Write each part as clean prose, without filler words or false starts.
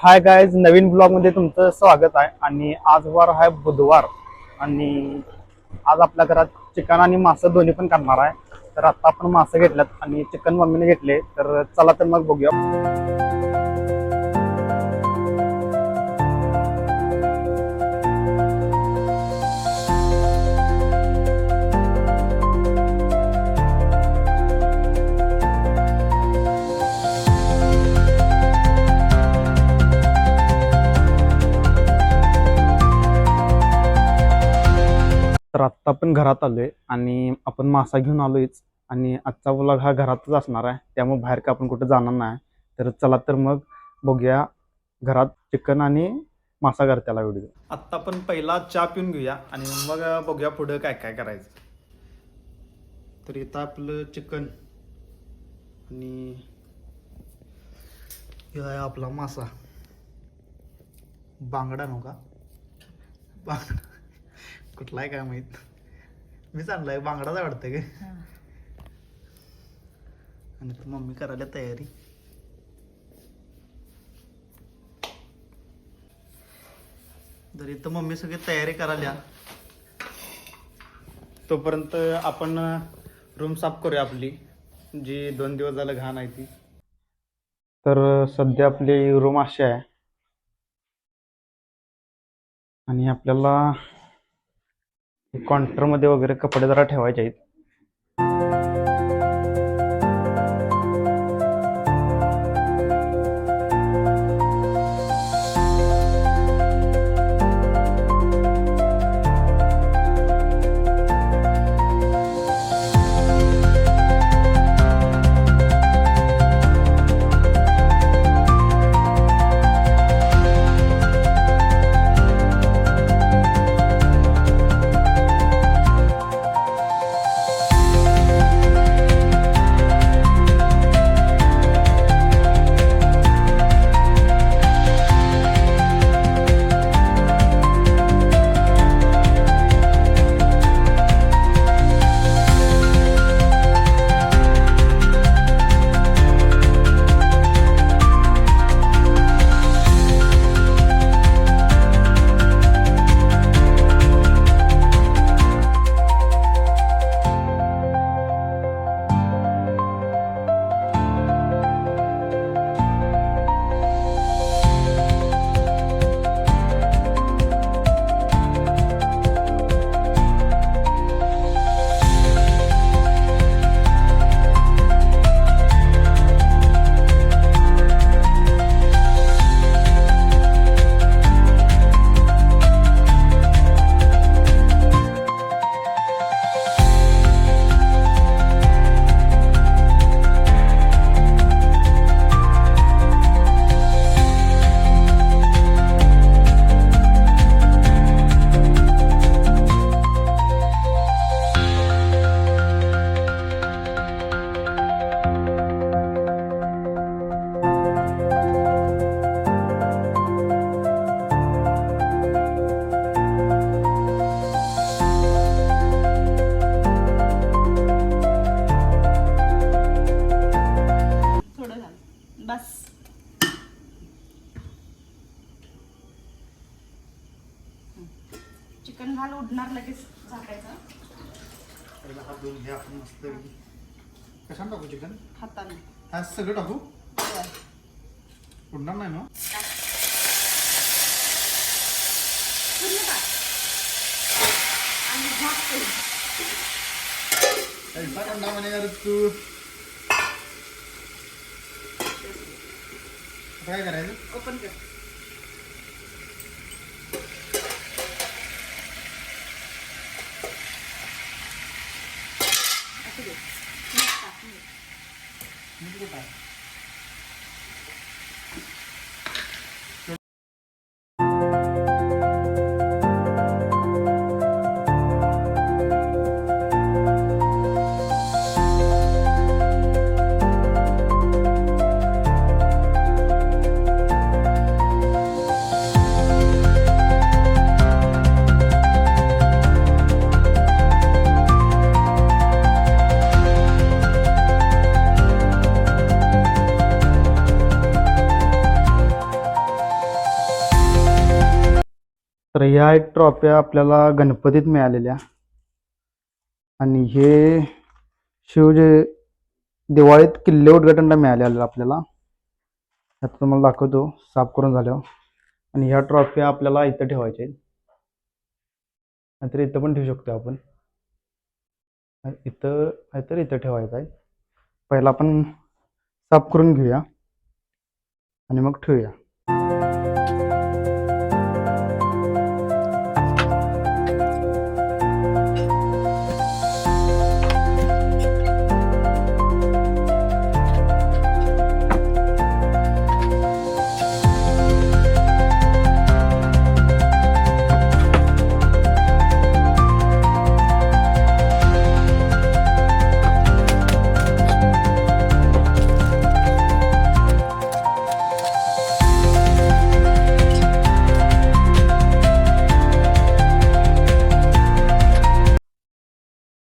Hi guys, नवीन blog मध्ये तुमचं स्वागत आहे. आणि आज वार आहे बुधवार आणि आज आपल्या घरात चिकन आणि मासं दोन्ही पण करणार आहे. तर आता आपण मासं घेतल्यात आणि चिकन मम्मीने घेतले. तर चला तर मग बघूया. तर आत्ता आपण घरात आलोय आणि आपण मासा घेऊन आलोयच. आणि आजचा व्लॉग हा घरातच असणार आहे, त्यामुळे बाहेर का आपण कुठे जाणार नाही. तर चला तर मग बघूया घरात चिकन आणि मासा करत्याला व्हिडिओ. आत्ता आपण पहिला चहा पिऊन घेऊया आणि मग बघूया पुढे काय काय करायचं. तर इथं आपलं चिकन आणि हे आहे आपला मासा, बांगडा नव्हता बांगडा कुठला आहे काय माहित, मी चांगलाय बांगडाच वाटतं काय. आणि तर मम्मी करायला तयारी. तर इथं मम्मी सगळी तयारी करायला, तोपर्यंत आपण रूम साफ करूया आपली, जी 2 दिवस झालं घाण आहे ती. तर सध्या आपली रूम अशी आहे आणि आपल्याला काउंटरमध्ये वगैरे कपडे जरा ठेवायचे आहेत. चिकन घाल, उडणार लगेच झाकायचं. हात धुवून घ्या आपण मस्त. कशाने टाकू चिकन? हाताने. हा सगळं टाकू, उडणार नाही ना. आणि झाकते. ऐसा कंडा म्हणे यार तू. काय करायचं? ओपन कर. असं दे. तर ह्या एक ट्रॉफ्या आपल्याला गणपतीत मिळालेल्या आणि हे शिवजे दिवाळीत किल्ले उद्घाटनला मिळालेलं आपल्याला. आता तुम्हाला दाखवतो साफ करून झाल्यावर. आणि ह्या ट्रॉफ्या आपल्याला इथं ठेवायच्या आहेत, नाहीतर इथं पण ठेवू शकतो आपण. इथं नाहीतर इथं ठेवायचं आहे. पहिला आपण साफ करून घेऊया आणि मग ठेवूया.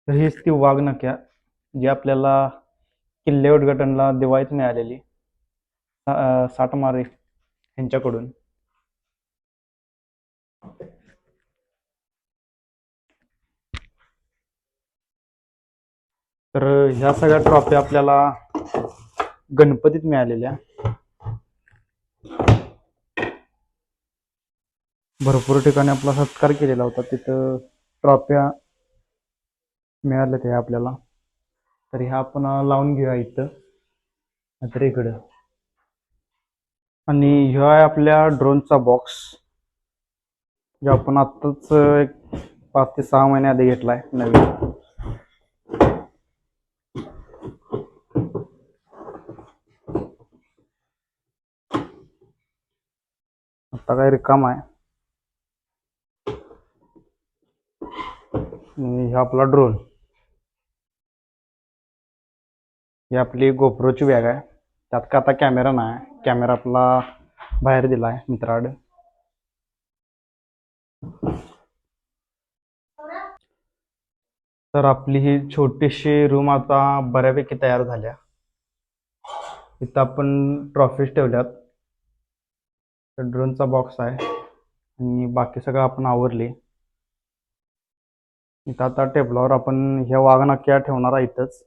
तर हीच ती वाघनख्या जी आपल्याला किल्ले उद्घाटनला दिवाळीत मिळालेली, साठमारे यांच्याकडून. तर ह्या सगळ्या ट्रॉफी आपल्याला गणपतीत मिळालेल्या. भरपूर ठिकाणी आपला सत्कार केलेला होता, तिथं ट्रॉफ्या मिळाल्या त्या आपल्याला. तर ह्या आपण लावून घेऊया इथं, नाहीतर इकडं. आणि ह्यो आहे आपल्या ड्रोनचा बॉक्स, जो आपण आत्ताच एक 5 ते 6 महिने आधी घेतलाय नवीन. आता काय रिकाम आहे. आणि हा आपला ड्रोन, ही आपली गोप्रोची बॅग आहे. त्यात का आता कॅमेरा नाही, कॅमेरा आपला बाहेर दिलाय मित्राकडे. तर आपली ही छोटीशी रूम आता बऱ्यापैकी तयार झाल्या. इथं आपण ट्रॉफीज ठेवल्यात, ड्रोनचा बॉक्स आहे आणि बाकी सगळं आपण आवरले. इथं आता टेबलावर आपण ह्या वाघनख्या ठेवणार आहे इथंच.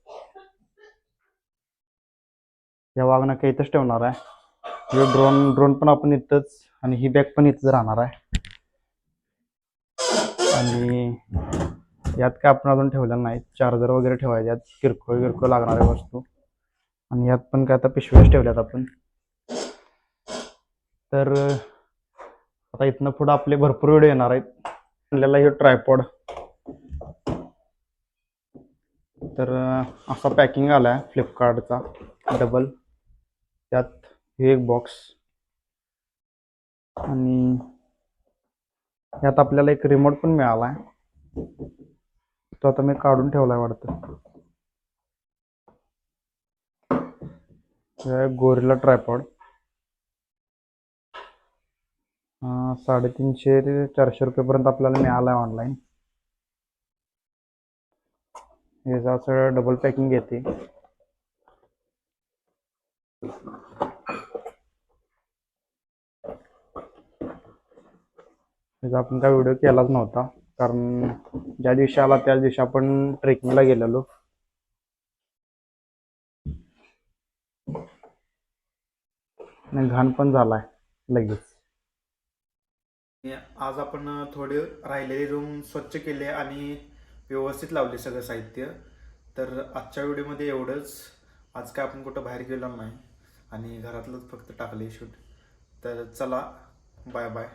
या वाघनख्या इथंच ठेवणार आहे. हे ड्रोन पण आपण इथंच, आणि ही बॅग पण इथंच राहणार आहे. आणि यात काय आपण अजून ठेवलेलं नाही, चार्जर वगैरे ठेवायचे, यात किरकोळ लागणाऱ्या वस्तू. आणि यात पण काय आता पिशव्याच ठेवल्यात आपण. तर आता इथनं पुढं आपले भरपूर व्हिडिओ येणार आहेत. आपल्याला हे ट्रायपॉड, तर असा पॅकिंग आलाय फ्लिपकार्टचा डबल. त्यात हे एक बॉक्स, आणि यात आपल्याला एक रिमोट पण मिळालाय. तो आता मी काढून ठेवलाय वाटतं. गोरिल्ला ट्रायपॉड 350 ते 400 रुपयेपर्यंत आपल्याला मिळालाय ऑनलाईन. हे असं डबल पॅकिंग येते. त्याचा आपण काय व्हिडिओ केलाच नव्हता, कारण ज्या दिवशी आला त्याच दिवशी आपण ट्रेकिंगला गेलेलो. आणि घाण पण झालाय लगेच. आज आपण थोडी राहिलेली रूम स्वच्छ केले आणि व्यवस्थित लावले सगळं साहित्य. तर आजच्या व्हिडिओमध्ये एवढंच. आज काय आपण कुठं बाहेर गेलो नाही आणि घरातलंच फक्त टाकले शूट. तर चला, बाय बाय.